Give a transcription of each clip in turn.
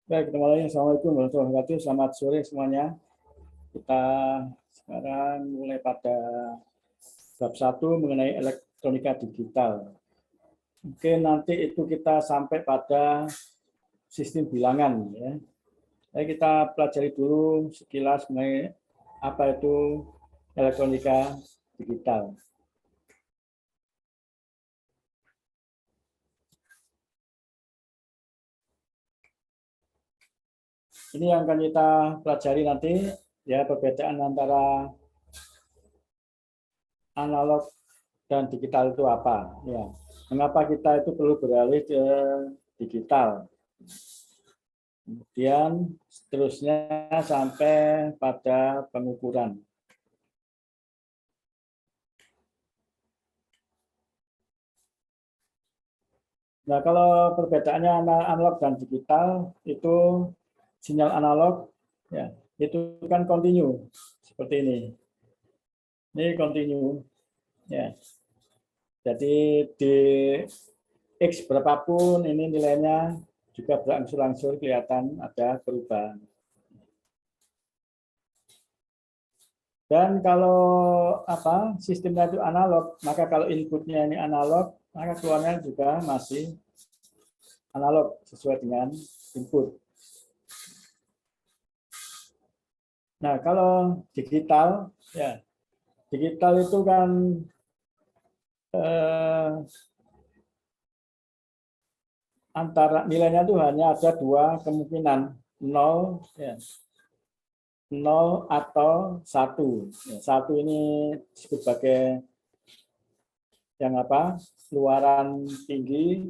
Baik, Assalamualaikum warahmatullahi wabarakatuh. Selamat sore semuanya. Kita sekarang mulai pada bab 1 mengenai elektronika digital. Mungkin nanti itu kita sampai pada sistem bilangan. Ya. Jadi kita pelajari dulu sekilas mengenai apa itu elektronika digital. Ini yang akan kita pelajari nanti, ya, perbedaan antara analog dan digital itu apa. Ya. Mengapa kita itu perlu beralih ke digital. Kemudian seterusnya sampai pada pengukuran. Nah, kalau perbedaannya analog dan digital itu sinyal analog ya, itu kan kontinu seperti ini. Ini kontinu ya. Jadi di X berapapun ini nilainya juga berangsur-angsur kelihatan ada perubahan. Dan kalau sistemnya itu analog, maka kalau inputnya ini analog, maka keluarnya juga masih analog sesuai dengan input. Nah, kalau digital, ya digital itu kan antara nilainya itu hanya ada dua kemungkinan, 0, ya, 0 atau 1. Ya, 1 ini disebut sebagai yang luaran tinggi,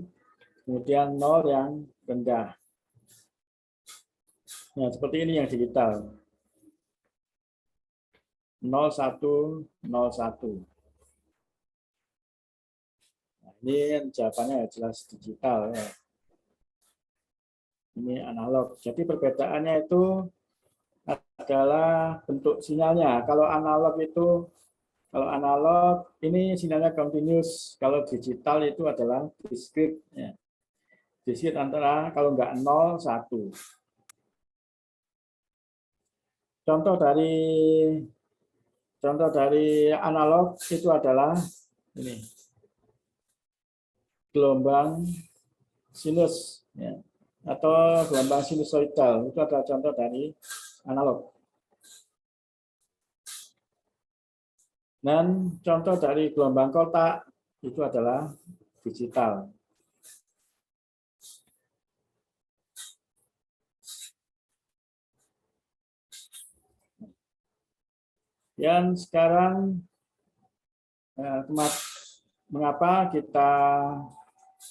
kemudian 0 yang rendah. Nah, seperti ini yang digital. 01, 01. Nah, ini jawabannya jelas digital. Ya. Ini analog. Jadi perbedaannya itu adalah bentuk sinyalnya. Kalau analog ini sinyalnya continuous. Kalau digital itu adalah discrete. Ya. Discrete antara kalau nggak 0, 1. Contoh dari analog itu adalah ini gelombang sinus ya, atau gelombang sinusoidal. Itu adalah contoh dari analog. Dan contoh dari gelombang kotak itu adalah digital. Yang sekarang mengapa kita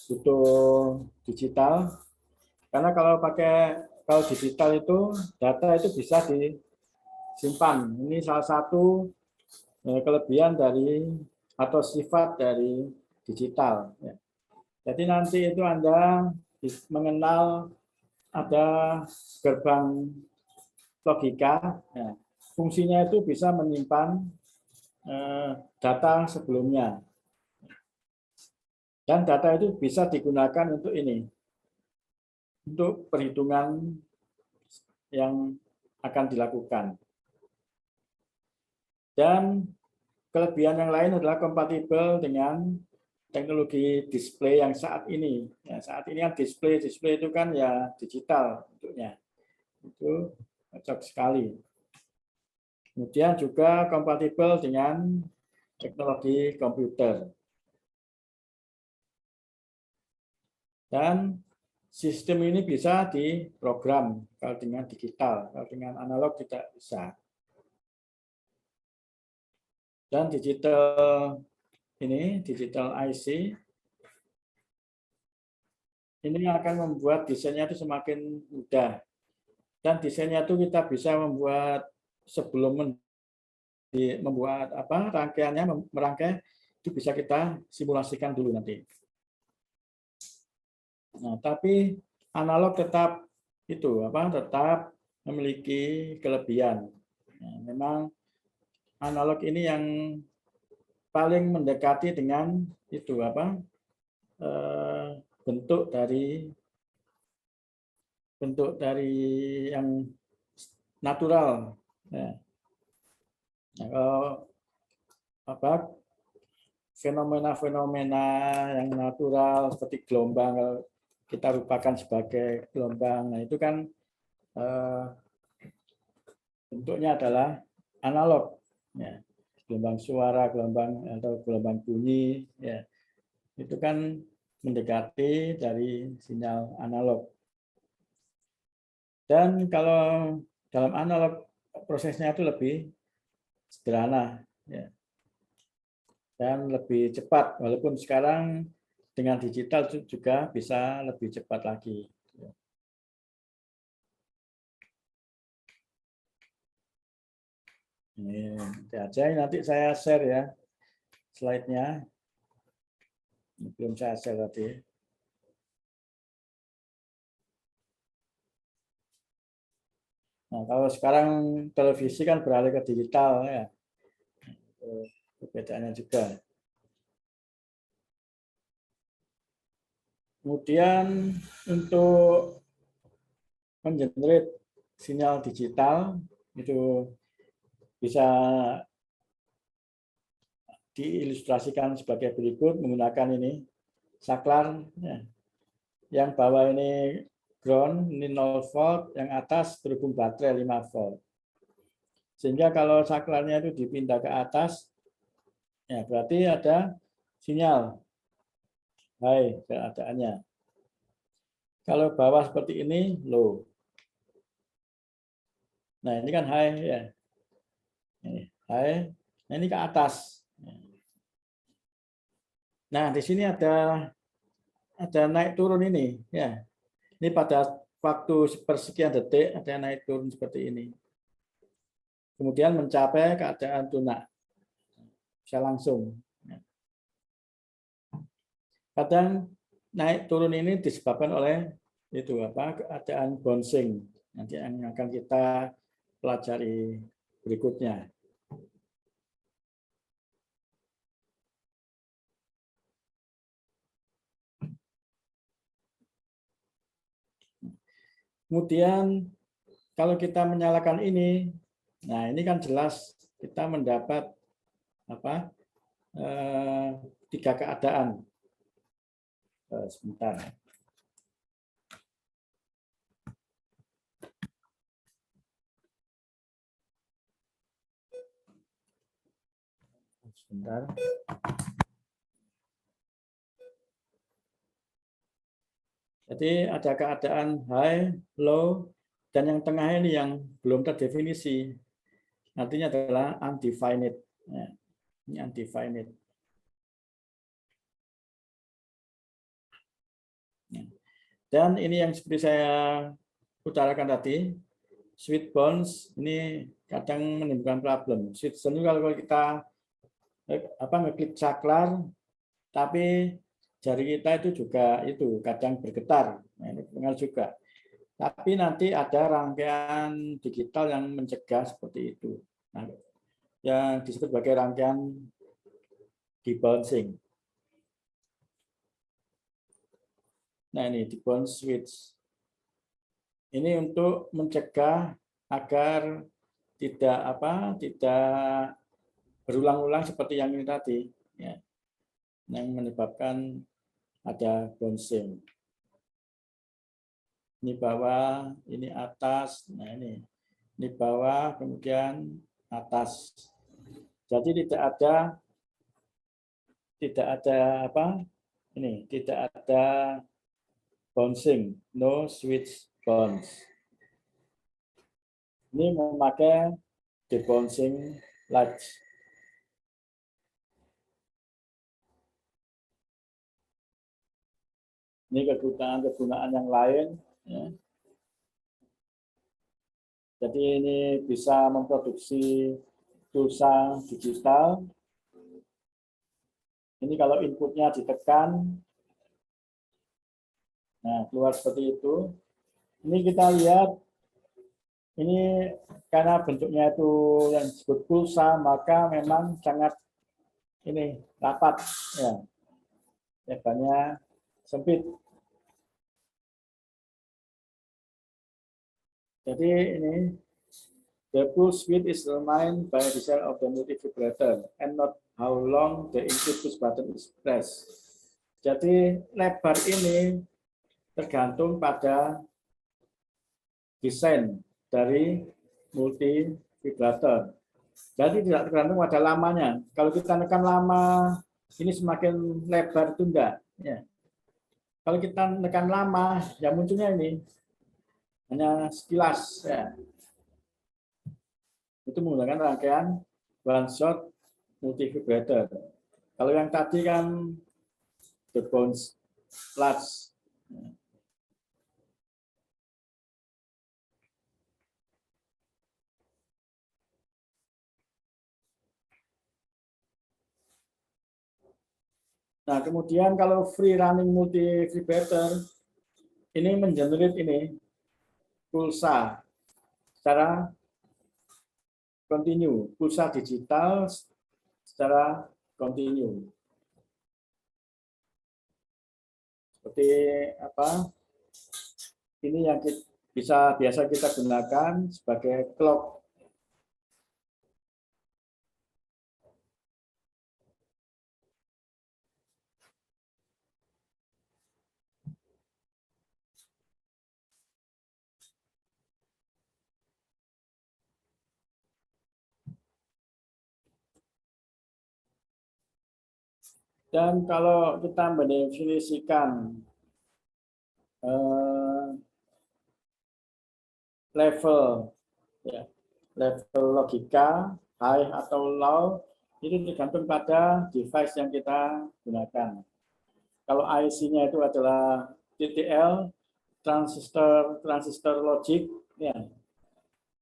butuh digital? Karena kalau digital itu data itu bisa disimpan. Ini salah satu kelebihan dari atau sifat dari digital. Jadi nanti itu Anda mengenal ada gerbang logika, fungsinya itu bisa menyimpan data sebelumnya. Dan data itu bisa digunakan untuk ini, untuk perhitungan yang akan dilakukan. Dan kelebihan yang lain adalah kompatibel dengan teknologi display yang saat ini. Ya, saat ini kan display itu kan ya digital bentuknya. Itu cocok sekali. Kemudian juga kompatibel dengan teknologi komputer. Dan sistem ini bisa diprogram kalau dengan digital, kalau dengan analog tidak bisa. Dan digital IC ini akan membuat desainnya itu semakin mudah. Dan desainnya itu kita bisa membuat sebelum membuat rangkaiannya, merangkai itu bisa kita simulasikan dulu nanti. Nah, tapi analog tetap tetap memiliki kelebihan. Nah, memang analog ini yang paling mendekati dengan bentuk dari bentuk dari yang natural. Ya. Nah, kalau apa fenomena-fenomena yang natural seperti gelombang kita rupakan sebagai gelombang, nah itu kan bentuknya adalah analog, ya. Gelombang suara, gelombang atau gelombang bunyi, ya itu kan mendekati dari sinyal analog. Dan kalau dalam analog prosesnya itu lebih sederhana, ya. Dan lebih cepat, walaupun sekarang dengan digital juga bisa lebih cepat lagi. Ini aja, nanti saya share ya slide-nya. Belum saya share tadi. Nah, kalau sekarang televisi kan beralih ke digital ya. Perbedaannya juga. Kemudian untuk mengenerate sinyal digital itu bisa diilustrasikan sebagai berikut menggunakan ini saklar ya. Yang bawah ini ground, ini 0 volt, yang atas terhubung baterai 5 volt. Sehingga kalau saklarnya itu dipindah ke atas, ya berarti ada sinyal high keadaannya. Kalau bawah seperti ini low. Nah ini kan high ya, ini high. Nah ini ke atas. Nah di sini ada naik turun ini ya. Ini pada waktu sepersekian detik ada naik turun seperti ini. Kemudian mencapai keadaan tunak. Bisa langsung. Kadang naik turun ini disebabkan oleh itu apa keadaan bouncing. Nanti yang akan kita pelajari berikutnya. Kemudian kalau kita menyalakan ini, nah ini kan jelas kita mendapat apa tiga keadaan. Sebentar. Sebentar. Jadi ada keadaan high, low, dan yang tengah ini yang belum terdefinisi. Artinya adalah undefined. Ya, ini undefined. Dan ini yang seperti saya utarakan tadi, sweet bones ini kadang menimbulkan problem. Sweet bones kalau kita ngeklik saklar, tapi jari kita itu juga kadang bergetar. Nah, ini pengaruh juga. Tapi nanti ada rangkaian digital yang mencegah seperti itu. Nah, yang disebut sebagai rangkaian debouncing. Nah ini debounce switch. Ini untuk mencegah agar tidak berulang-ulang seperti yang ini tadi, ya, yang menyebabkan ada bouncing. Ini bawah, ini atas, nah ini bawah, kemudian atas. Jadi tidak ada tidak ada bouncing, no switch bounce. Ini memakai debouncing latch. Ini kegunaan yang lain. Ya. Jadi ini bisa memproduksi pulsa digital. Ini kalau inputnya ditekan, nah keluar seperti itu. Ini kita lihat, ini karena bentuknya itu yang disebut pulsa, maka memang sangat ini rapat, ya, lebarnya sempit. Jadi ini the pulse width is determined by the design of the multivibrator and not how long the input push button is pressed. Jadi lebar ini tergantung pada desain dari multivibrator. Jadi tidak tergantung pada lamanya. Kalau kita tekan lama, ini semakin lebar itu enggak. Ya. Kalau kita tekan lama, ya munculnya ini hanya sekilas. Ya. Itu menggunakan rangkaian one shot multivibrator. Kalau yang tadi kan the bounce large. Nah, kemudian kalau free running multivibrator ini mengenerate ini pulsa secara kontinu, pulsa digital secara kontinu. Seperti apa? Ini yang biasa kita gunakan sebagai clock. Dan kalau kita mendefinisikan level, ya, level logika high atau low itu tergantung pada device yang kita gunakan. Kalau IC-nya itu adalah TTL, transistor logic, ya.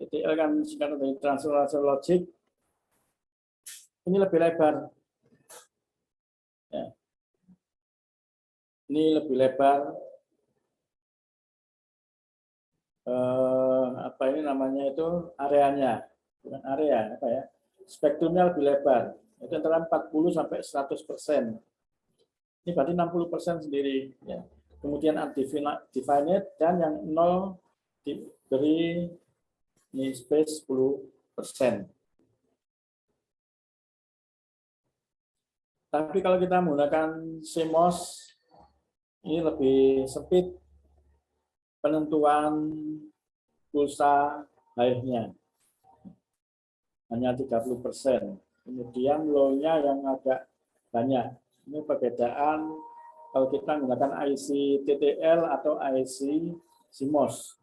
TTL kan singkatan dari transistor logic, ini lebih lebar. Ya. Ini lebih lebar. Apa ini namanya itu areanya, bukan area, apa ya? Spektrumnya lebih lebar. Itu antara 40 sampai 100%. Ini berarti 60% sendiri. Ya. Kemudian undefined dan yang 0 diberi ini space 10%. Tapi kalau kita menggunakan CMOS, ini lebih sempit penentuan pulsa high-nya. Hanya 30%. Kemudian low-nya yang agak banyak. Ini perbedaan kalau kita menggunakan IC TTL atau IC CMOS.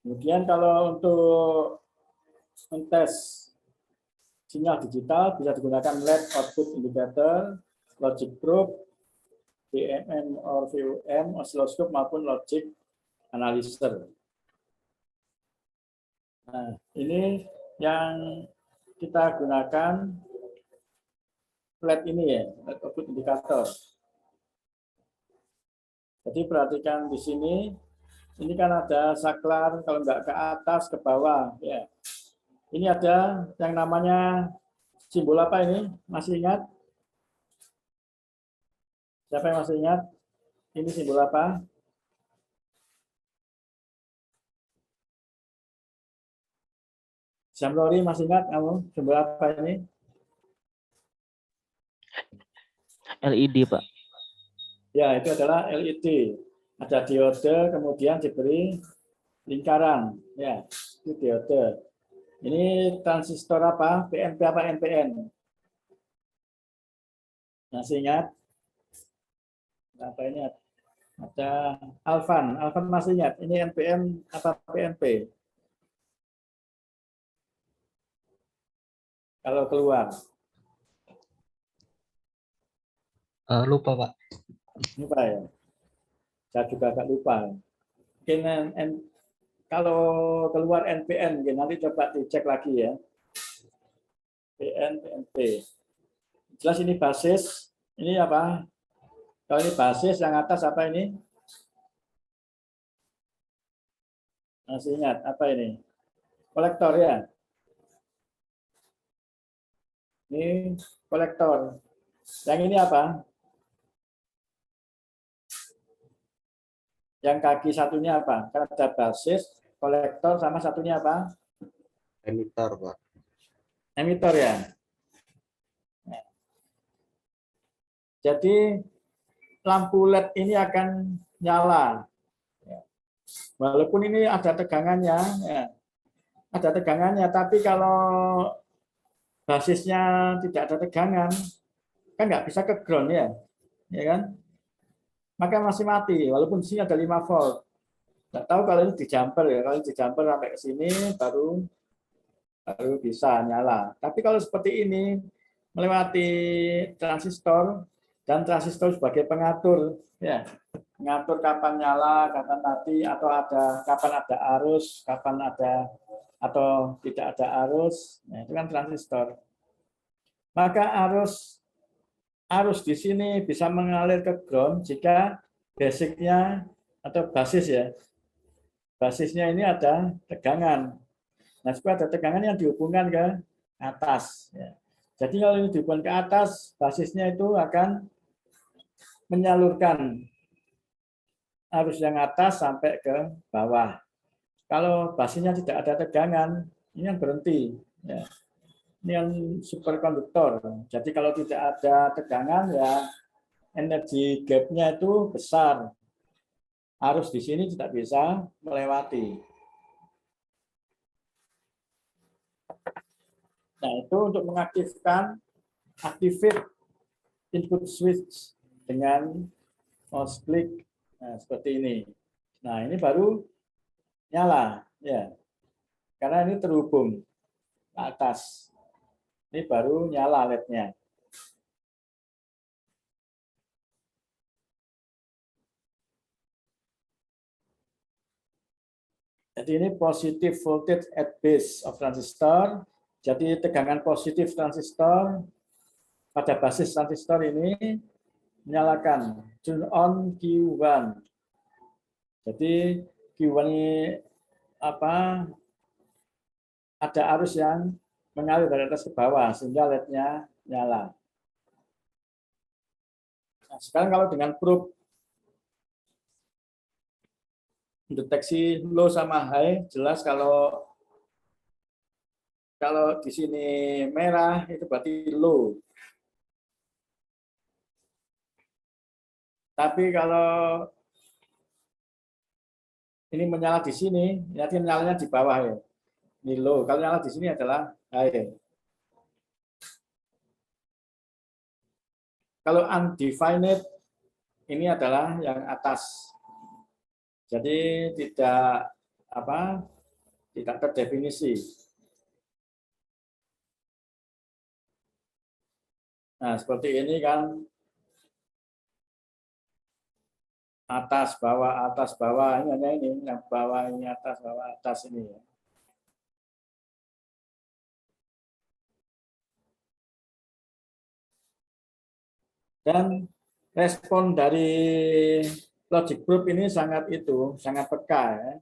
Kemudian kalau untuk mentes sinyal digital bisa digunakan LED output indicator, logic probe, DMM or VUM, oscilloscope maupun logic analyzer. Nah, ini yang kita gunakan LED ini ya, LED output indikator. Jadi perhatikan di sini, ini kan ada saklar, kalau nggak ke atas, ke bawah. Ya. Ini ada yang namanya simbol apa ini? Masih ingat? Siapa yang masih ingat? Ini simbol apa? Jamrori masih ingat kamu? Simbol apa ini? LED, Pak. Ya, itu adalah LED. Ada diode, kemudian diberi lingkaran. Ya, itu diode. Ini transistor apa? PNP apa NPN? Masih ingat? Apa ini? Ada Alvan. Alvan masih ingat? Ini NPN apa PNP? Kalau keluar. Lupa, Pak. Lupa ya? Saya juga agak lupa. Mungkin kalau keluar NPN, nanti coba dicek lagi ya. PNP. Jelas ini basis. Ini apa? Kalau ini basis, yang atas apa ini? Masih ingat apa ini? Kolektor ya. Ini kolektor. Yang ini apa? Yang kaki satunya apa? Karena ada basis, kolektor, sama satunya apa? Emitor, Pak. Emitor ya. Nah, jadi lampu LED ini akan nyala. Walaupun ini ada tegangannya, ya, ada tegangannya, tapi kalau basisnya tidak ada tegangan, kan nggak bisa ke ground ya kan? Maka masih mati, walaupun di sini ada 5 volt. Nggak tahu kalau ini di jumper ya, kalau di jumper sampai ke sini baru bisa nyala. Tapi kalau seperti ini melewati transistor dan transistor sebagai pengatur, ya, mengatur kapan nyala, kapan mati, atau kapan ada arus, kapan ada atau tidak ada arus, nah, itu kan transistor. Maka arus di sini bisa mengalir ke ground jika basicnya atau basis ya, basisnya ini ada tegangan. Nah, supaya ada tegangan yang dihubungkan ke atas. Ya. Jadi kalau ini dihubungkan ke atas, basisnya itu akan menyalurkan arus yang atas sampai ke bawah. Kalau basisnya tidak ada tegangan, ini yang berhenti. Ya. Ini yang superkonduktor. Jadi kalau tidak ada tegangan, ya energi gap-nya itu besar. Arus di sini tidak bisa melewati. Nah, itu untuk mengaktifkan activate input switch dengan mouse klik, nah, seperti ini. Nah, ini baru nyala, ya, karena ini terhubung ke atas. Ini baru nyala LED-nya. Jadi ini positive voltage at base of transistor. Jadi tegangan positif transistor pada basis transistor ini menyalakan turn on Q1. Jadi Q1 ini apa? Ada arus yang mengalir dari atas ke bawah sehingga LED-nya nyala. Nah, sekarang kalau dengan probe deteksi low sama high, jelas kalau di sini merah itu berarti low. Tapi kalau ini menyala di sini, nanti nyalanya di bawah ya. Ini low. Kalau nyala di sini adalah high. Kalau undefined ini adalah yang atas. Jadi tidak terdefinisi. Nah, seperti ini kan atas bawah ini hanya ini yang bawah ini atas bawah atas ini ya. Dan respon dari logic probe ini sangat peka ya.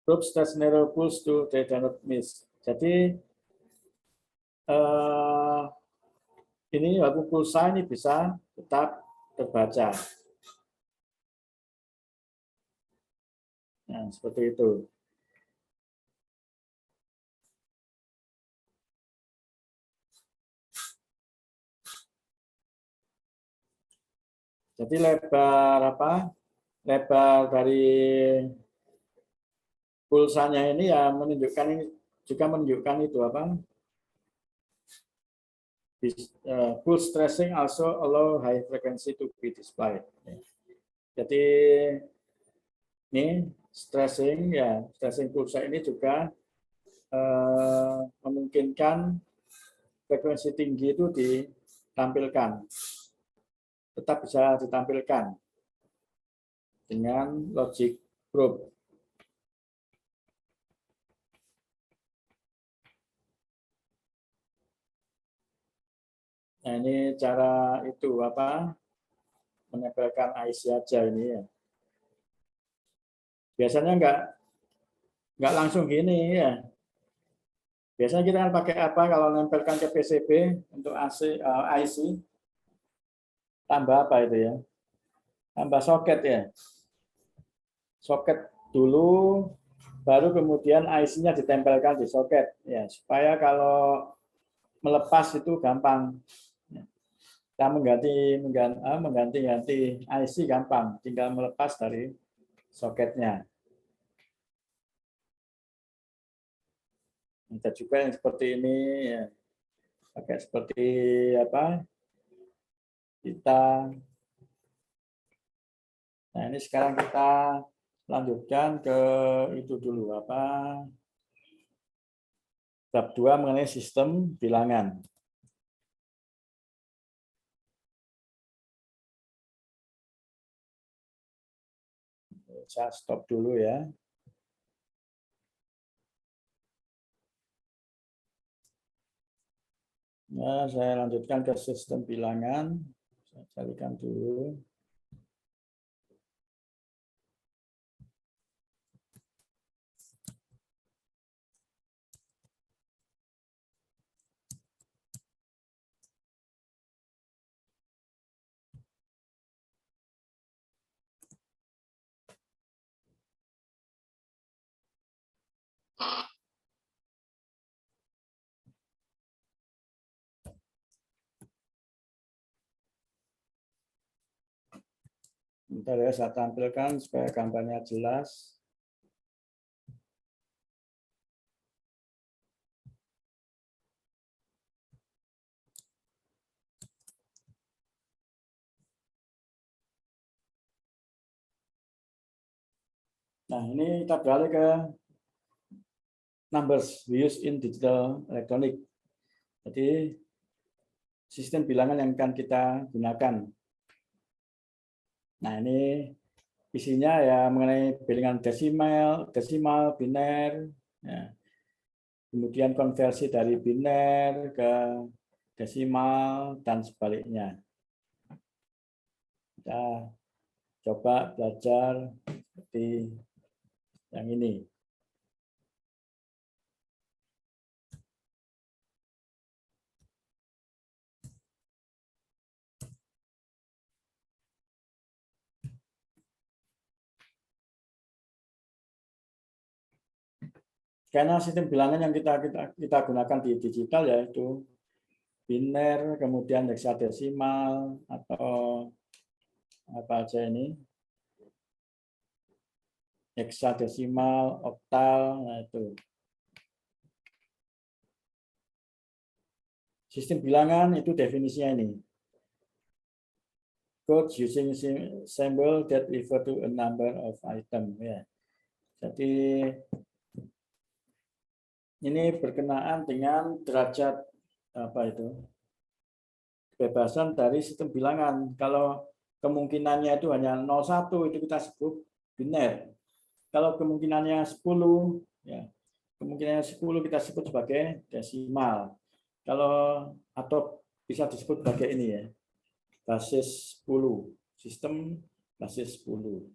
Probe stress narrow pulse to they do not miss. Jadi ini waktu pulsa ini bisa tetap terbaca. Nah, seperti itu. Jadi lebar dari pulsanya ini ya menunjukkan itu pulse tracing also allow high frequency to be displayed. Jadi ini stressing pulsa ini juga memungkinkan frekuensi tinggi itu ditampilkan, tetap bisa ditampilkan dengan logic probe. Nah, ini cara itu menempelkan IC aja ini ya. Biasanya nggak langsung gini ya. Biasanya kita kan pakai apa kalau nempelkan ke PCB untuk IC? Tambah apa itu ya? Tambah soket ya. Soket dulu, baru kemudian IC-nya ditempelkan di soket ya, supaya kalau melepas itu gampang. Kita mengganti IC gampang, tinggal melepas dari soketnya. Ada juga yang seperti ini ya. Pakai seperti apa? Kita. Nah, ini sekarang kita lanjutkan ke itu dulu apa? Bab 2 mengenai sistem bilangan. Saya stop dulu ya. Nah, saya lanjutkan ke sistem bilangan. Saya carikan dulu. Bentar ya, saya tampilkan supaya gambarnya jelas. Nah, ini kita beralih ke numbers used in digital electronic. Jadi, sistem bilangan yang akan kita gunakan. Nah, ini isinya ya mengenai bilangan desimal, biner, ya. Kemudian konversi dari biner ke desimal dan sebaliknya. Kita coba belajar seperti yang ini. Karena sistem bilangan yang kita gunakan di digital yaitu biner, kemudian heksadesimal atau apa aja ini, heksadesimal, oktal, nah itu. Sistem bilangan itu definisinya ini. Code using symbol that refer to a number of item. Ya. Jadi ini berkenaan dengan derajat apa itu? Kebebasan dari sistem bilangan. Kalau kemungkinannya itu hanya 01 itu kita sebut biner. Kalau kemungkinannya 10 ya, kemungkinannya 10 kita sebut sebagai desimal. Kalau atau bisa disebut sebagai ini ya. Basis 10, sistem basis 10.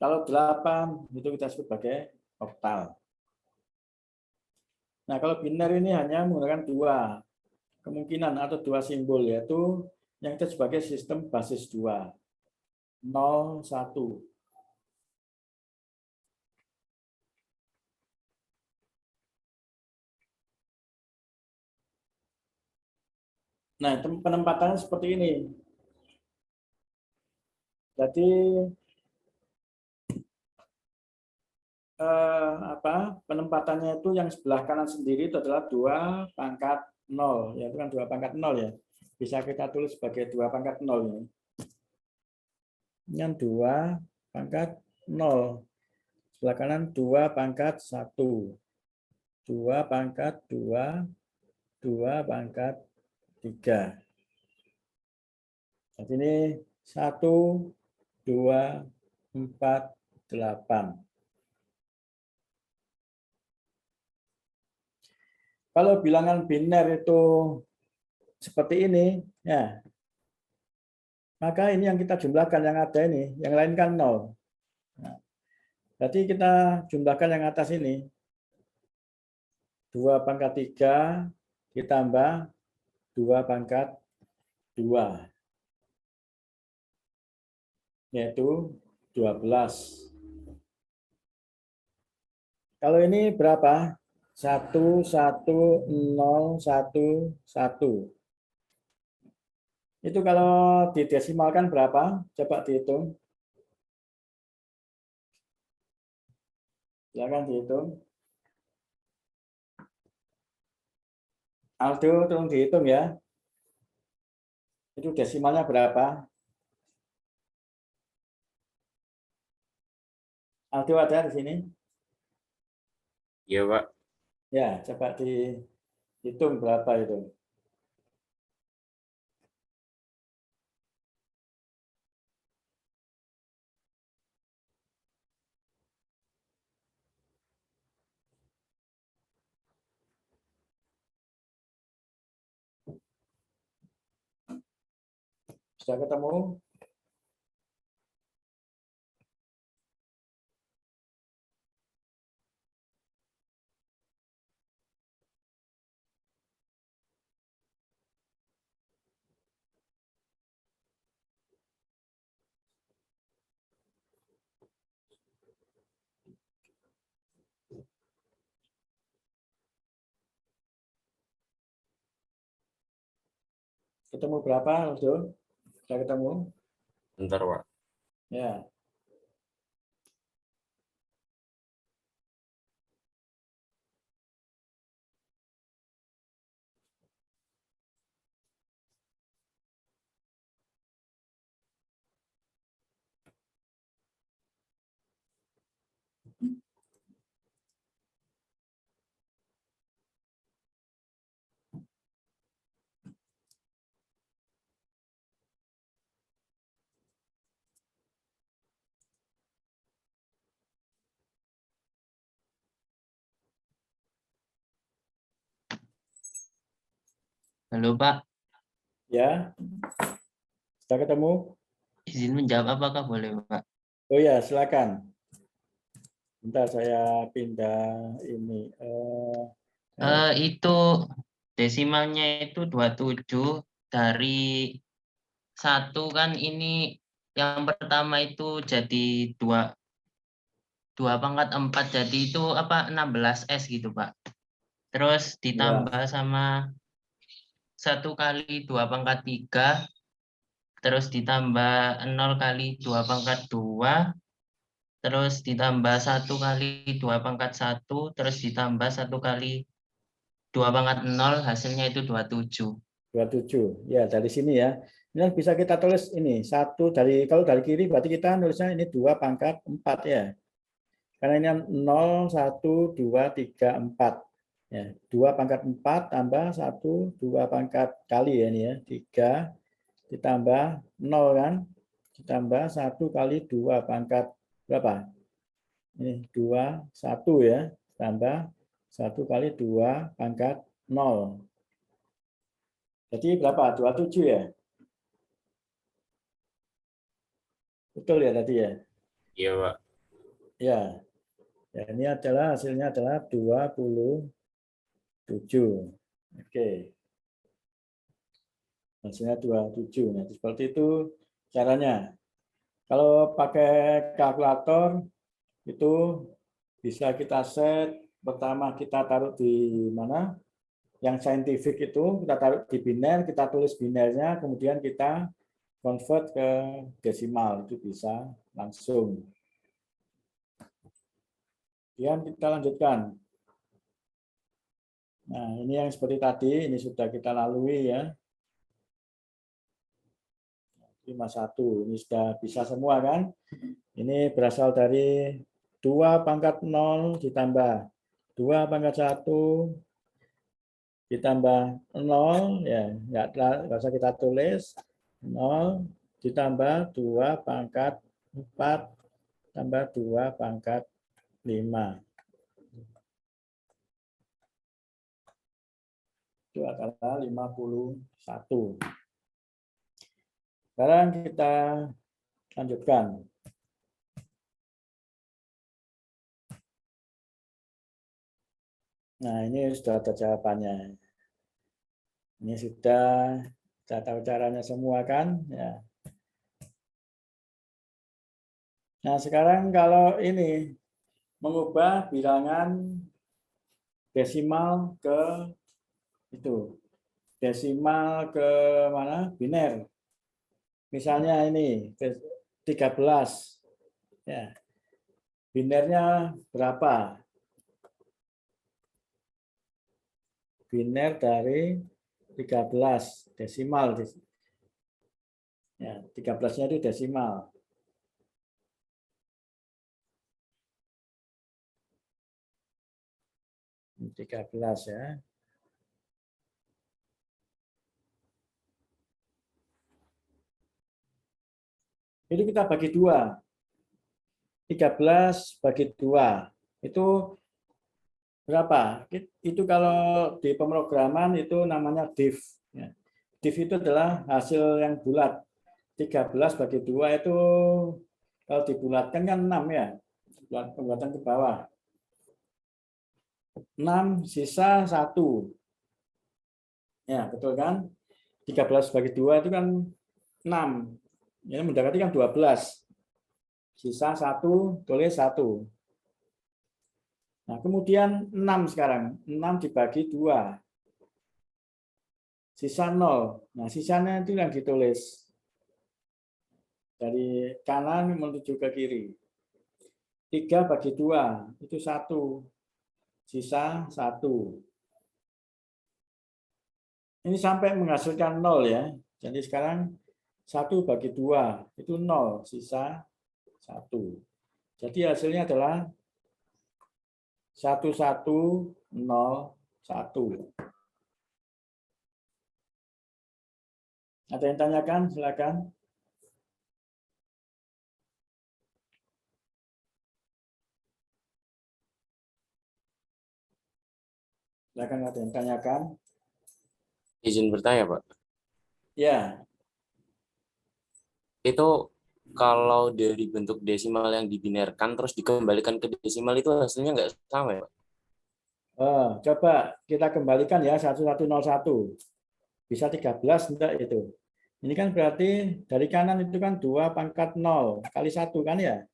Kalau 8 itu kita sebut sebagai oktal. Nah, kalau biner ini hanya menggunakan 2 kemungkinan atau 2 simbol, yaitu yang kita sebagai sistem basis 2, 0, 1. Nah, penempatannya seperti ini. Jadi penempatannya itu yang sebelah kanan sendiri itu adalah 2 pangkat 0, yaitu kan 2 pangkat 0 ya. Bisa kita tulis sebagai 2 pangkat 0 ini. Yang 2 pangkat 0. Sebelah kanan 2 pangkat 1. 2 pangkat 2, 2 pangkat 3. Jadi ini 1, 2, 4, 8. Kalau bilangan biner itu seperti ini, ya, maka ini yang kita jumlahkan yang ada ini, yang lain kan 0. Nah, berarti kita jumlahkan yang atas ini. 2 pangkat 3 ditambah 2 pangkat 2, yaitu 12. Kalau ini berapa? 1, 1, 0, 1, 1. Itu kalau didesimalkan berapa? Coba dihitung. Silakan dihitung. Aldo, tolong dihitung ya. Itu desimalnya berapa? Aldo ada di sini? Iya, Pak. Ya, coba dihitung berapa itu. Sudah ketemu? Ketemu berapa, Aldo? Sudah ketemu? Bentar, Pak. Ya. Halo Pak, Ya. Sudah ketemu? izin menjawab apakah boleh Pak? Oh ya, silakan. Bentar saya pindah ini. Itu desimalnya itu 27 dari satu kan ini yang pertama itu jadi 2 pangkat 4 jadi itu apa 16S gitu Pak. Terus Ya, ditambah sama 1 kali 2 pangkat 3, terus ditambah 0 kali 2 pangkat 2, terus ditambah 1 kali 2 pangkat 1, terus ditambah 1 kali 2 pangkat 0, hasilnya itu 27. 27. Ya, dari sini ya. Ini bisa kita tulis ini, satu dari, kalau dari kiri berarti kita nulisnya ini 2 pangkat 4 ya. Karena ini 0, 1, 2, 3, 4. Ya, 2 pangkat 4 tambah 1, 2 pangkat kali ya ini ya. 3 ditambah 0 kan. Ditambah 1 kali 2 pangkat berapa? Ini 2, 1 ya. Tambah 1 kali 2 pangkat 0. Jadi berapa? 27 ya? Betul ya tadi ya? Iya, Pak. Ya. Ya, ini adalah hasilnya adalah 27. Oke. Hasilnya 27. Nah, seperti itu caranya. Kalau pakai kalkulator itu bisa kita set, pertama kita taruh di mana? Yang saintifik itu kita taruh di biner, kita tulis binernya, kemudian kita convert ke desimal, itu bisa langsung. Kemudian kita lanjutkan. Nah, ini yang seperti tadi, ini sudah kita lalui ya. 51, ini sudah bisa semua kan? Ini berasal dari 2 pangkat 0 ditambah 2 pangkat 1 ditambah 0, ya nggak usah kita tulis, 0 ditambah 2 pangkat 4 tambah 2 pangkat 5. Itu adalah 51. Sekarang kita lanjutkan. Nah, ini sudah ada jawabannya. Ini sudah tahu caranya semua kan? Ya. Nah, sekarang kalau ini mengubah bilangan desimal ke itu. Desimal ke mana? Biner. Misalnya ini 13. Ya. Binernya berapa? Biner dari 13 desimal. Ya, 13-nya itu desimal. Ini 13 ya. Itu kita bagi 2. 13 bagi 2. Itu berapa? Itu kalau di pemrograman itu namanya div. Ya. Div itu adalah hasil yang bulat. 13 bagi 2 itu kalau dibulatkan kan 6 ya. Pembuatan ke bawah. 6 sisa 1. Ya, betul kan? 13 bagi 2 itu kan 6. Ini mendekati kan 12. Sisa 1, tulis 1. Nah, kemudian 6 sekarang. 6 dibagi 2. Sisa 0. Nah, sisanya itu yang ditulis. Dari kanan menuju ke kiri. 3 bagi 2. Itu 1. Sisa 1. Ini sampai menghasilkan 0 ya. Jadi sekarang 1 bagi 2. Itu 0. Sisa 1. Jadi hasilnya adalah 1101. Ada yang tanyakan? Silakan. Silakan, ada yang tanyakan? Izin bertanya, Pak. Ya, Itu kalau dari bentuk desimal yang dibinerkan terus dikembalikan ke desimal itu hasilnya nggak sama ya, Pak? coba kita kembalikan ya 1101. Bisa 13 enggak itu. Ini kan berarti dari kanan itu kan 2 pangkat 0 kali 1 kan ya.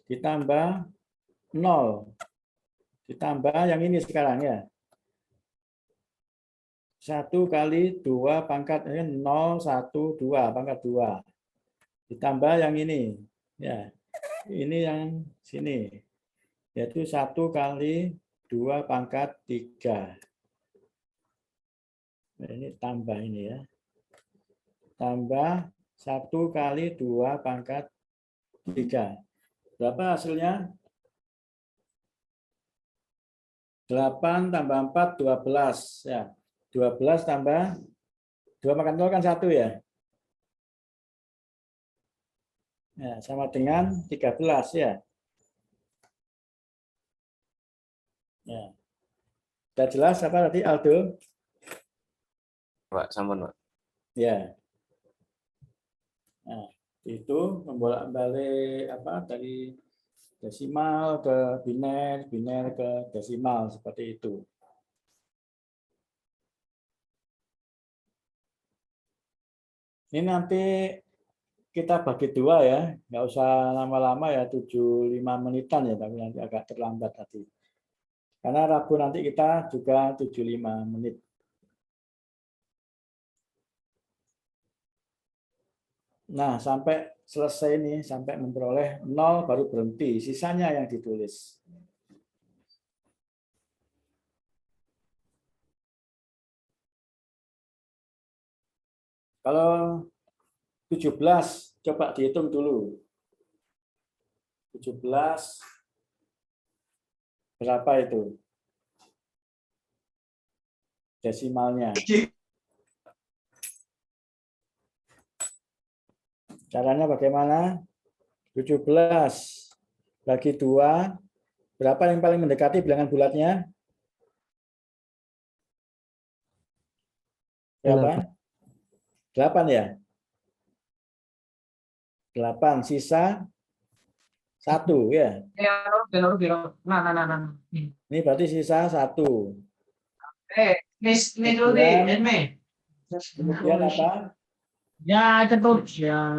Ditambah 0. Ditambah yang ini sekarang ya. 1 kali 2 pangkat 0, 1, 2 pangkat 2. Ditambah yang ini. Ya. Ini yang sini. Yaitu 1 kali 2 pangkat 3. Nah, ini tambah ini ya. Tambah 1 kali 2 pangkat 3. Berapa hasilnya? 8 tambah 4, 12. Ya. 12 tambah 2 pangkat 0 kan 1 ya. Ya, sama dengan 13 ya. Ya. Sudah jelas apa tadi Aldo? Pak, sampun, Pak. Ya. Nah, itu membolak-balik apa dari desimal ke biner, biner ke desimal seperti itu. Ini nanti kita bagi 2 ya, nggak usah lama-lama ya, 75 menitan ya, tapi nanti agak terlambat tadi. Karena Rabu nanti kita juga 75 menit. Nah, sampai selesai nih, sampai memperoleh 0 baru berhenti, sisanya yang ditulis. Kalau 17, coba dihitung dulu. 17 berapa itu? Desimalnya. Caranya bagaimana? 17 bagi 2. Berapa yang paling mendekati bilangan bulatnya? Berapa? 8 ya? 8. Sisa 1 ya. Nah. Ini berarti sisa 1. Miss Kemudian- Rudi, Kemudian apa? ya ketut ya.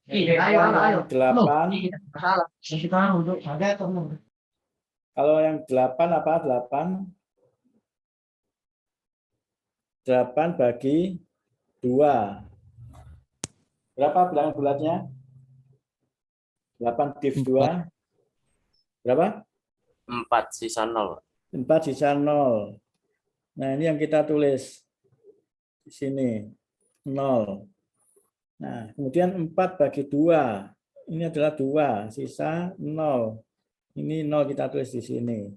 Ayo. 8. Masalah. Sekarang untuk ada atau Kalau yang 8 apa? 8 bagi 2. Berapa bilangan bulatnya? 8 div 2. Berapa? 4 sisa 0. 4 sisa 0. Nah, ini yang kita tulis di sini. 0. Nah, kemudian 4 bagi 2. Ini adalah 2, sisa 0. Ini 0 kita tulis di sini.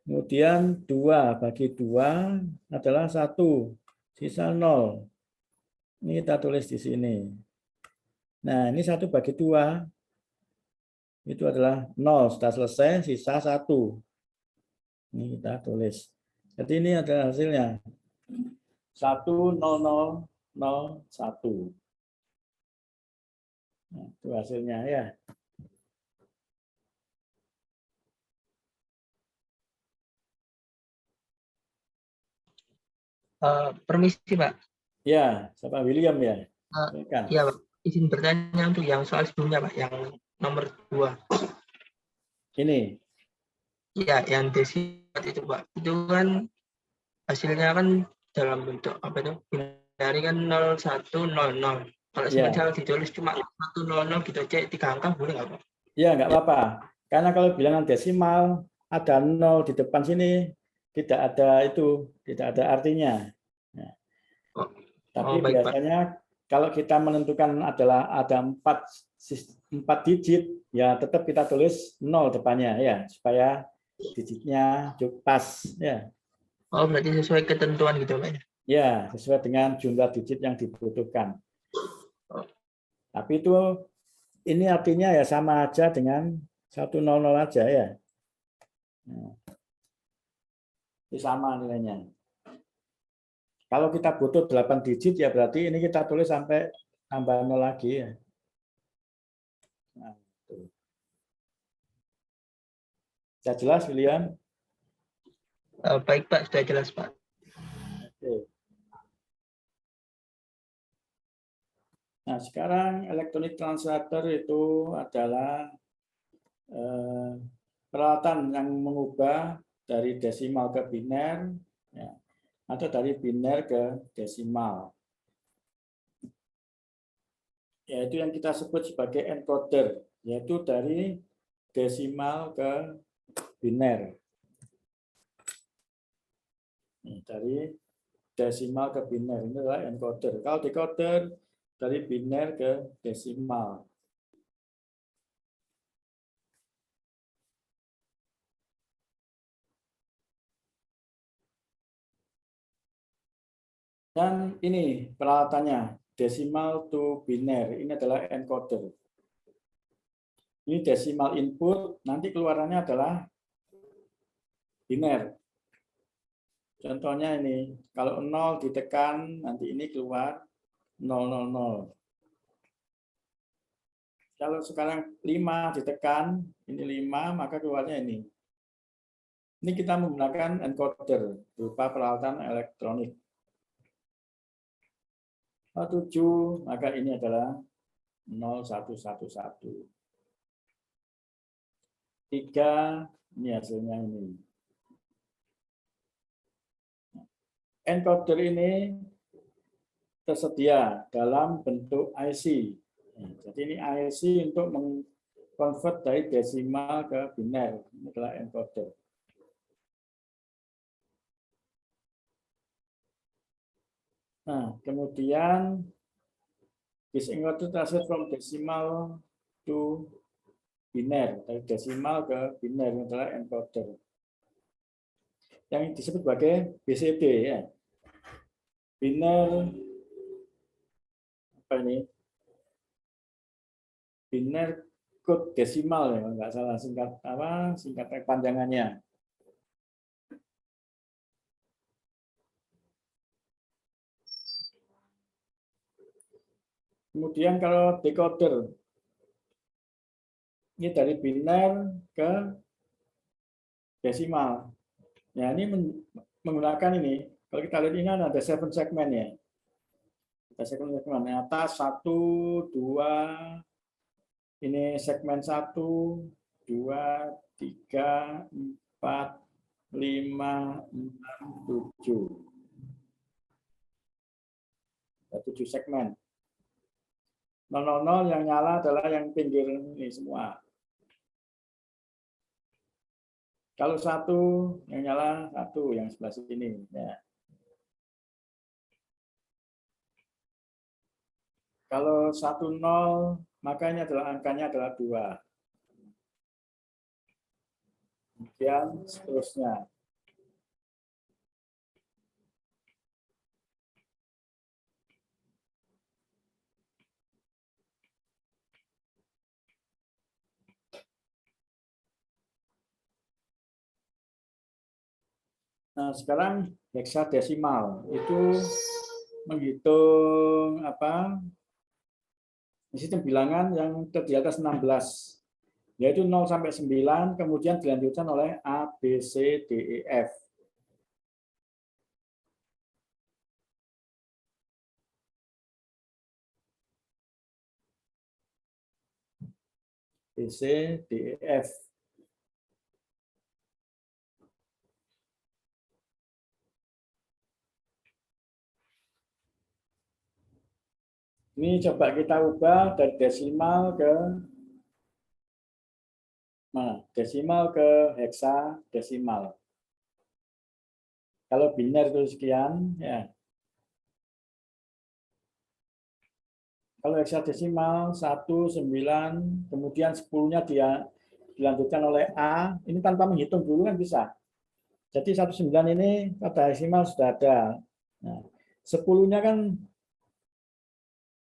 Kemudian 2 bagi 2 adalah 1, sisa 0. Ini kita tulis di sini. Nah, ini 1 bagi 2. Itu adalah 0. Sudah selesai, sisa 1. Ini kita tulis. Jadi ini adalah hasilnya. 10001. Nah, itu hasilnya ya. Permisi Pak. Ya, siapa William ya? Silakan. Iya Pak. Izin bertanya untuk yang soal sebelumnya Pak, yang nomor 2. Ini. Iya, yang desimat itu Pak. Itu kan hasilnya kan dalam bentuk apa itu? Binary kan 0100. Kalau Ya. misal ditulis cuma 100 gitu aja 3 angka boleh nggak Pak? Ya, nggak apa-apa. Karena kalau bilangan desimal ada 0 di depan sini, tidak ada itu, tidak ada artinya. Nah, Oh. tapi Baik, Pak. biasanya kalau kita menentukan adalah ada 4 digit, ya tetap kita tulis 0 depannya ya, supaya digitnya cukup pas ya. Oh, berarti sesuai ketentuan gitu Pak. Ya, sesuai dengan jumlah digit yang dibutuhkan. Tapi itu ini artinya ya sama aja dengan 100 aja ya. Nah, ini sama nilainya. Kalau kita butuh 8 digit ya berarti ini kita tulis sampai tambah 0 lagi ya. Nah, tuh. Sudah jelas William? Baik Pak, sudah jelas Pak. Oke. Nah, sekarang electronic translator itu adalah peralatan yang mengubah dari desimal ke biner, ya, atau dari biner ke desimal. Yaitu yang kita sebut sebagai encoder, yaitu dari desimal ke biner. Dari desimal ke biner, ini adalah encoder. Kalau decoder, dari biner ke desimal. Dan ini peralatannya, desimal to biner, ini adalah encoder. Ini desimal input, nanti keluarannya adalah biner. Contohnya ini, kalau 0 ditekan, nanti ini keluar 000. Kalau sekarang 5 ditekan, ini 5, maka keluarnya ini. Ini kita menggunakan encoder, berupa peralatan elektronik. 7, maka ini adalah 0111. 3, ini hasilnya ini. Encoder ini tersedia dalam bentuk IC. Jadi ini IC untuk mengkonvert dari desimal ke biner. Ini adalah encoder. Nah, kemudian this encoder translate from decimal to biner. Dari desimal ke biner, ini adalah encoder. Yang disebut sebagai BCD ya. Biner apa ini? Biner code desimal ya, nggak salah singkat apa? Singkat panjangannya. Kemudian kalau decoder, Ini dari biner ke desimal. Ya, ini menggunakan ini. Kalau kita lihat ini ada 7 segmen ya. Kita segmen atas 1, 2, ini segmen 1, 2, 3, 4, 5, 6, 7. Ada 7 segmen. 000 yang nyala adalah yang pinggir ini semua. Kalau 1 yang nyala 1 yang sebelah sini ya. Kalau 10 maka ini adalah angkanya adalah 2. Kemudian seterusnya. Nah, sekarang heksadesimal itu menghitung sistem bilangan yang terdiri atas 16, yaitu 0 sampai 9, kemudian dilanjutkan oleh A, B, C, D, E, F. B, C, D, E, F. Ini coba kita ubah dari desimal ke mana? Desimal ke heksadesimal. Kalau biner itu sekian, ya. Kalau heksadesimal 1, 9, kemudian 10-nya dia dilanjutkan oleh A, ini tanpa menghitung dulu kan bisa. Jadi 19 ini pada desimal sudah ada. Nah, 10-nya kan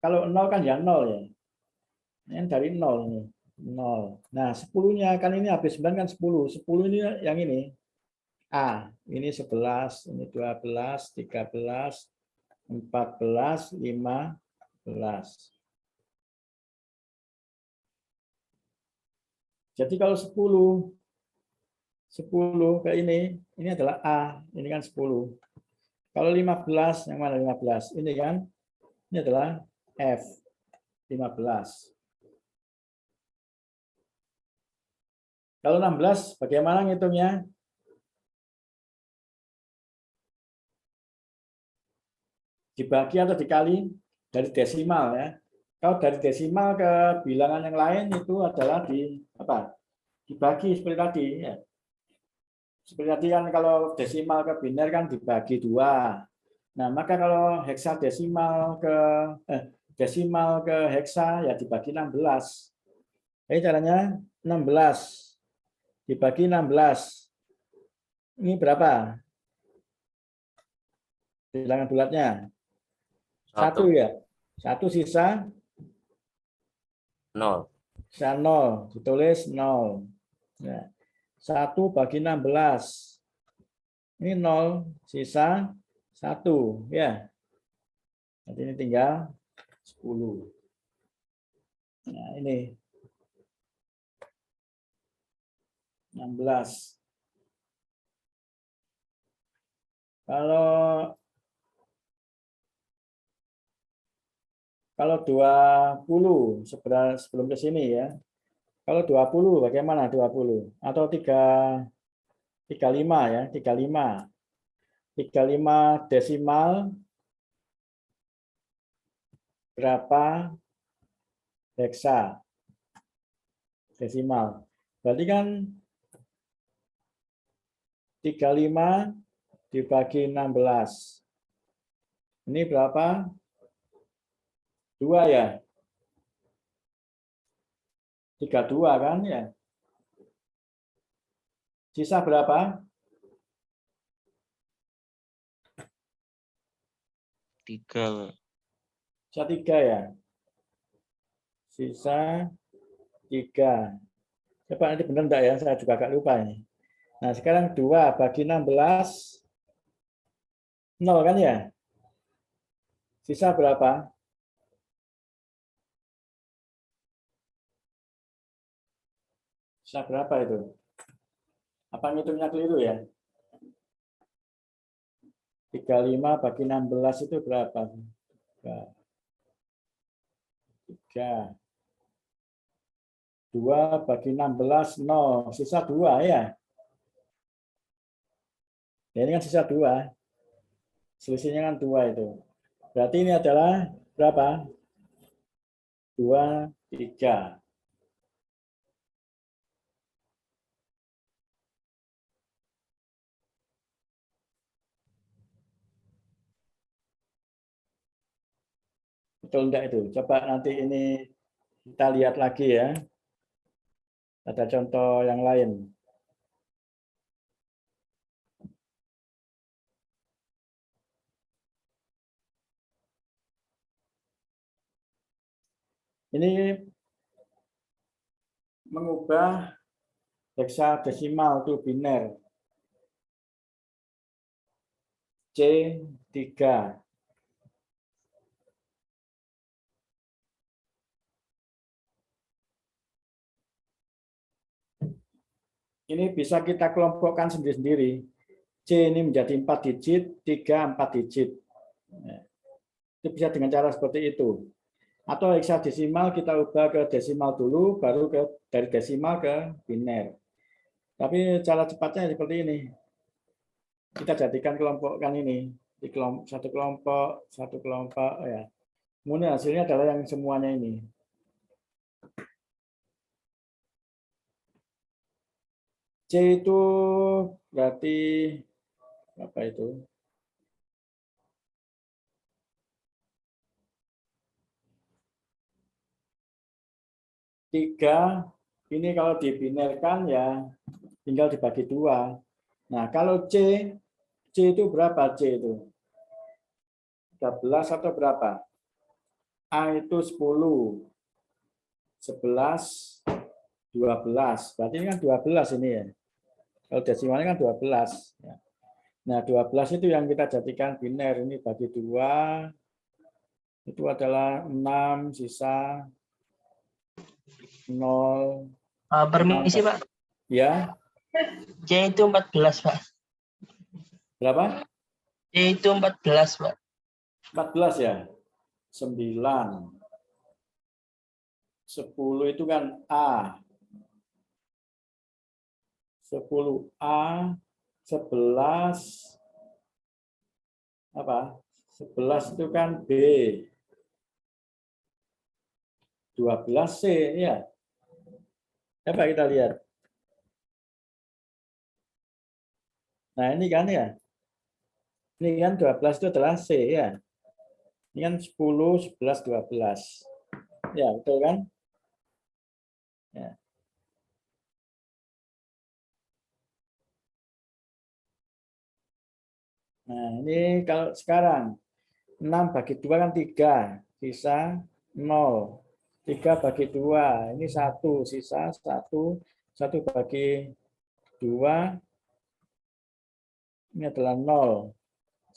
kalau 0 kan ya 0 ya. Ini dari 0 ini. 0. Nah, 10-nya kan ini habis 9 kan 10. 10 ini yang ini. A, ini 11, ini 12, 13, 14, 15. Jadi kalau 10 ke ini adalah A, ini kan 10. Kalau 15, yang mana 15? Ini kan, ini adalah F, 15. Kalau 16, bagaimana ngitungnya? Dibagi atau dikali dari desimal ya. Kalau dari desimal ke bilangan yang lain itu adalah dibagi seperti tadi ya. Seperti tadi kan kalau desimal ke biner kan dibagi 2. Nah, maka kalau heksadesimal ke desimal ke heksa ya dibagi 16. Jadi caranya 16 dibagi 16. Ini berapa? Bilangan bulatnya. 1 ya. 1 sisa 0. sisa 0. Ditulis 0. Nah, 1 bagi 16. Ini 0 sisa 1 ya. Nanti ini tinggal 10. Nah, ini 16. Kalau 20 sebelum ke sini ya. Kalau 20 bagaimana 20? Atau 35 ya, 35. 35 desimal berapa heksa desimal. Berarti kan 35 dibagi 16. Ini berapa? 2 ya. 32 kan ya. Sisa berapa? 3. Sisa 3 ya. Sisa 3. Coba nanti benar enggak ya? Saya juga agak lupa ini. Nah, sekarang 2 bagi 16. 0 kan ya? Sisa berapa? Bisa berapa itu? Apa ngitungnya keliru ya? 35 bagi 16 itu berapa? 3. 2 bagi 16, 0. Sisa 2 ya. Ya, ini kan sisa 2. Selisihnya kan 2 itu. Berarti ini adalah berapa? 2, 3. Betul enggak itu? Coba nanti ini kita lihat lagi ya. Ada contoh yang lain. Ini mengubah heksadesimal itu biner. C3. Ini bisa kita kelompokkan sendiri-sendiri. C ini menjadi 4 digit, 3 4 digit. Itu bisa dengan cara seperti itu. Atau heksadesimal kita ubah ke desimal dulu, baru dari desimal ke biner. Tapi cara cepatnya seperti ini. Kita jadikan kelompokkan ini. Di satu kelompok, ya. Kemudian hasilnya adalah yang semuanya ini. C itu berarti apa itu? Tiga ini kalau dibinerkan ya tinggal dibagi 2. Nah kalau C itu berapa C itu? 13 atau berapa? A itu 10, 11, 12. Berarti ini kan 12 ini ya. Kalau desimalnya kan 12. Nah 12 itu yang kita jadikan biner. Ini bagi 2. Itu adalah 6, sisa 0. Permisi Pak, Ya, C itu 14 Pak. berapa? C itu 14 Pak. 14 ya. 9. 10 itu kan A. 10A, 11 apa? 11 itu kan B. 12C ya. Coba kita lihat. Nah, ini kan ya. Ini kan 12 itu adalah C ya. Ini kan 10, 11, 12. Ya, betul kan? Ya. Nah, ini kalau sekarang 6 bagi 2 kan 3, sisa 0. 3 bagi 2, ini 1, sisa 1. 1 bagi 2, ini adalah 0,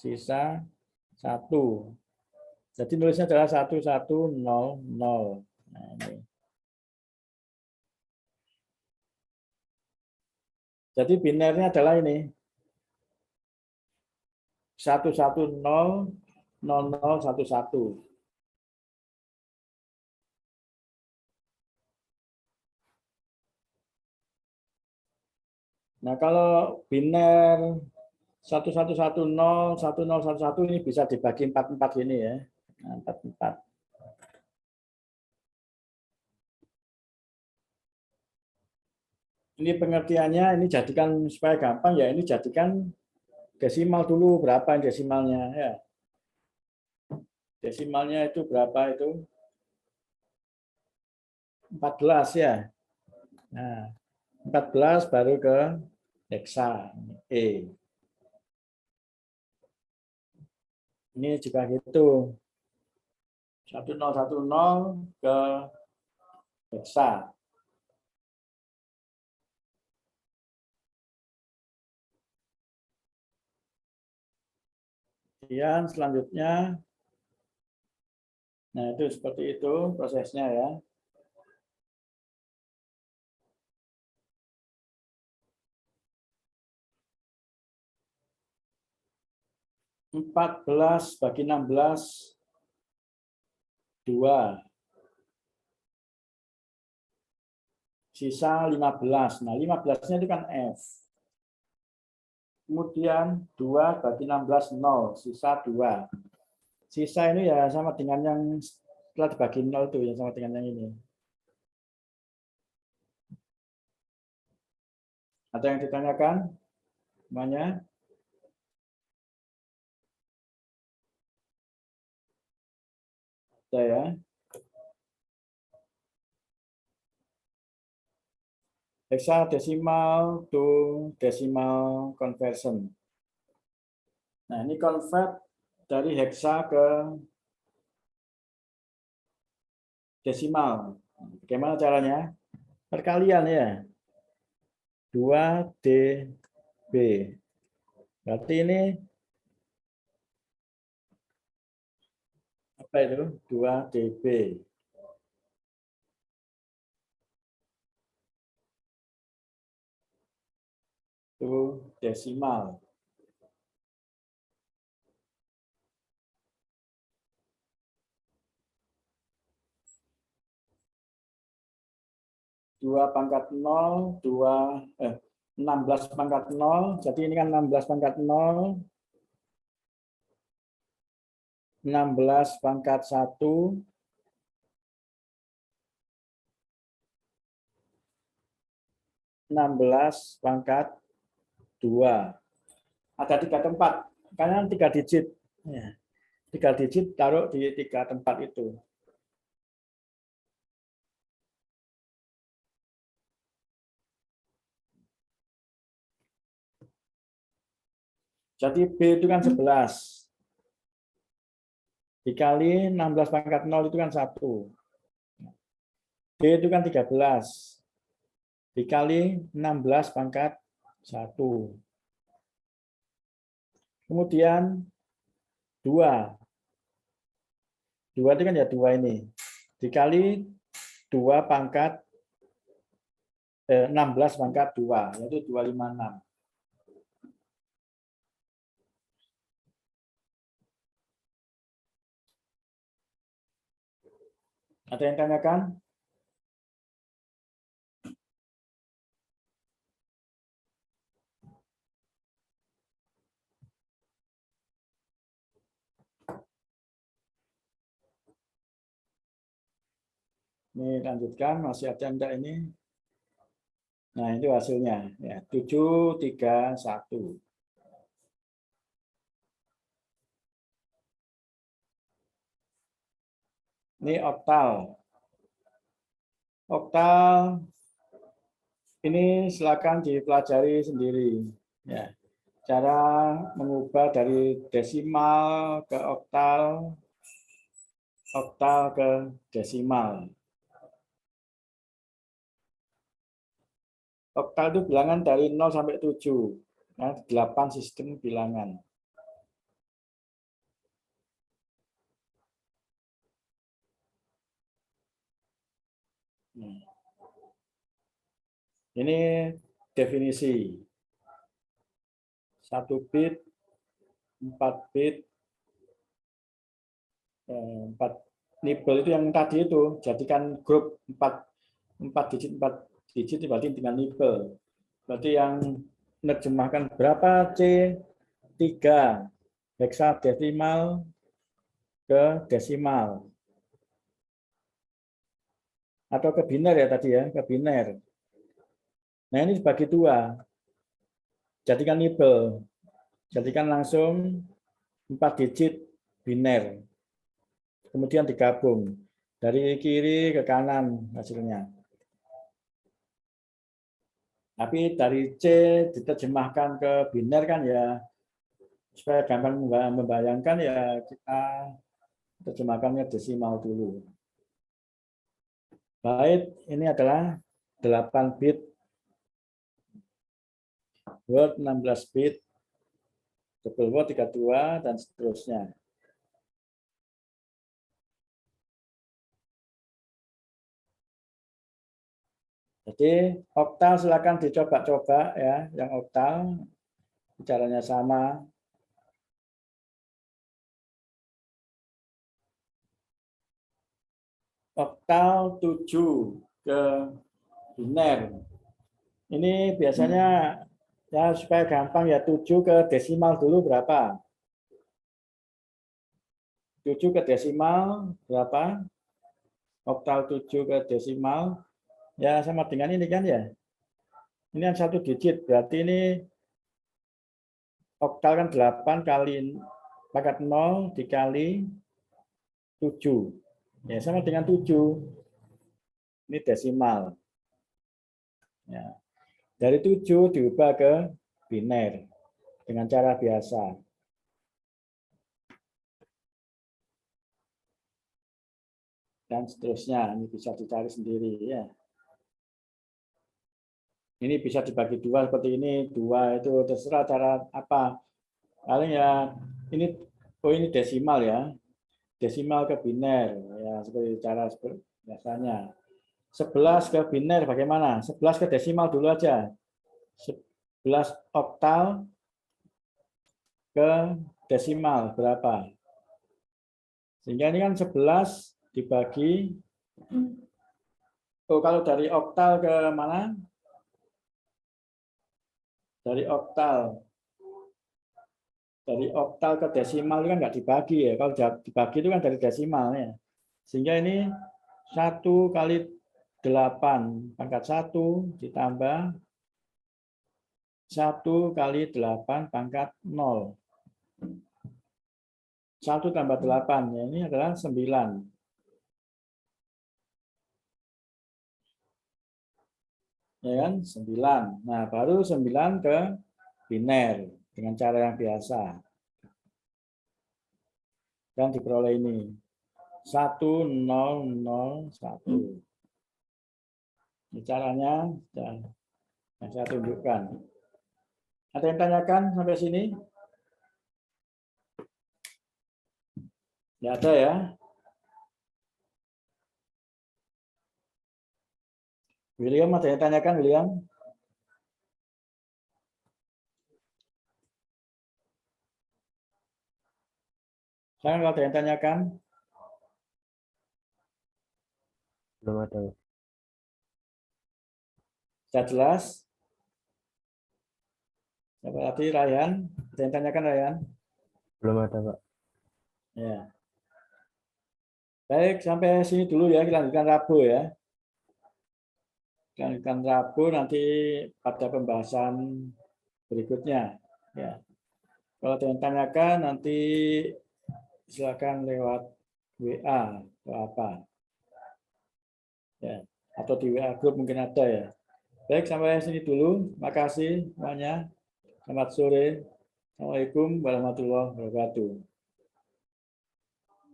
sisa 1. Jadi nulisnya adalah 1, 1, 0, 0. Nah, ini. Jadi binernya adalah ini. 1, 1, 0, 0, 0, 1, 1. Nah, kalau biner 1, 1, 1, 0, 1, 0, 1, 1 ini bisa dibagi 4, 4 ini ya. Nah, 4, 4. Ini pengertiannya, ini jadikan supaya gampang ya, ini jadikan desimal dulu, berapa desimalnya ya. Desimalnya itu berapa itu? 14 ya. Nah, 14 baru ke heksa E. Ini juga gitu. 1010 ke heksa. Kemudian selanjutnya, nah itu seperti itu prosesnya ya. 14 bagi 16, 2. Sisa 15. Nah, 15-nya itu kan F. Kemudian 2 bagi 16, 0. Sisa 2. Sisa ini ya sama dengan yang setelah dibagi 0 itu, yang sama dengan yang ini. Ada yang ditanyakan? Semuanya? Ada ya? Hexadecimal to decimal conversion. Nah, ini convert dari hexa ke desimal. Bagaimana caranya? Perkalian ya. 2db. Berarti ini apa itu? 2db. Itu desimal. Dua pangkat 0, 16 pangkat 0. Jadi ini kan 16 pangkat 0. 16 pangkat 1. 16 pangkat 2. Ada 3 tempat. Karena 3 digit. Ya. 3 digit taruh di 3 tempat itu. Jadi B itu kan 11. Dikali 16 pangkat 0 itu kan 1. B itu kan 13. Dikali 16 pangkat 1. Kemudian 2. 2 itu kan ya 2 ini. Dikali 2 pangkat 16 pangkat 2, yaitu 256. Ada yang tanyakan? Ini lanjutkan, masih ada enggak ini? Nah, itu hasilnya. Ya, 731. Ini oktal. Oktal ini silakan dipelajari sendiri. Ya, cara mengubah dari desimal ke oktal, oktal ke desimal. Oktal itu bilangan dari 0 sampai 7. Ya, 8 sistem bilangan. Ini definisi. 1 bit, 4 bit, 4 nibel itu yang tadi itu, jadikan grup 4 digit, 4 digit berarti dengan nibel. Berarti yang menerjemahkan berapa C3 hexadesimal ke desimal. Atau ke biner ya tadi ya, ke biner. Nah ini dibagi 2. Jadikan nibel. Jadikan langsung 4 digit biner. Kemudian digabung. Dari kiri ke kanan hasilnya. Tapi dari C diterjemahkan ke biner kan ya, supaya gampang membayangkan ya kita terjemahkannya desimal dulu. Byte ini adalah 8 bit, word 16 bit, double word 32, dan seterusnya. Jadi oktal silakan dicoba-coba ya, yang oktal caranya sama. oktal 7 ke biner. Ini biasanya ya supaya gampang ya 7 ke desimal dulu berapa? 7 ke desimal berapa? Oktal 7 ke desimal ya sama dengan ini kan ya. Ini yang 1 digit, berarti ini oktal kan 8 kali pangkat 0 dikali 7. Ya sama dengan 7. Ini desimal. Ya. Dari 7 diubah ke biner dengan cara biasa. Dan seterusnya, ini bisa dicari sendiri ya. Ini bisa dibagi dua seperti ini, dua itu terserah cara apa. Paling ya ini desimal ya. Desimal ke biner ya seperti cara biasanya. 11 ke biner bagaimana? 11 ke desimal dulu aja. 11 oktal ke desimal berapa? Sehingga ini kan 11 dibagi. Oh, kalau dari oktal ke mana? Dari oktal ke desimal itu kan nggak dibagi ya. Kalau dibagi itu kan dari desimal ya. Sehingga ini 1 kali 8 pangkat 1 ditambah 1 kali 8 pangkat 0. 1 tambah 8 ya ini adalah 9. Ya kan? 9. Nah, baru 9 ke biner dengan cara yang biasa. Dan diperoleh ini. 1, 0, 0, 1. Ini caranya yang saya tunjukkan. Ada yang tanyakan sampai sini? Tidak ada ya? William, ada yang tanyakan, William? Saya kalau ada yang tanyakan? Belum ada. Sudah jelas? Siapa tadi, Ryan? Ada yang tanyakan, Ryan? Belum ada, Pak. Ya. Baik, sampai sini dulu ya. Kita lanjutkan Rabu ya. Kita lanjutkan Rabu nanti pada pembahasan berikutnya. Ya. Kalau ada yang tanyakan nanti silakan lewat WA atau apa. Ya. Atau di WA group mungkin ada ya. Baik, sampai sini dulu. Terima kasih semuanya. Selamat sore. Assalamualaikum warahmatullahi wabarakatuh.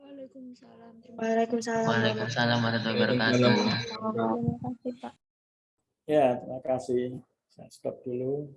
Waalaikumsalam. Waalaikumsalam warahmatullahi wabarakatuh. Terima kasih, Pak. Ya, terima kasih. Saya stop dulu.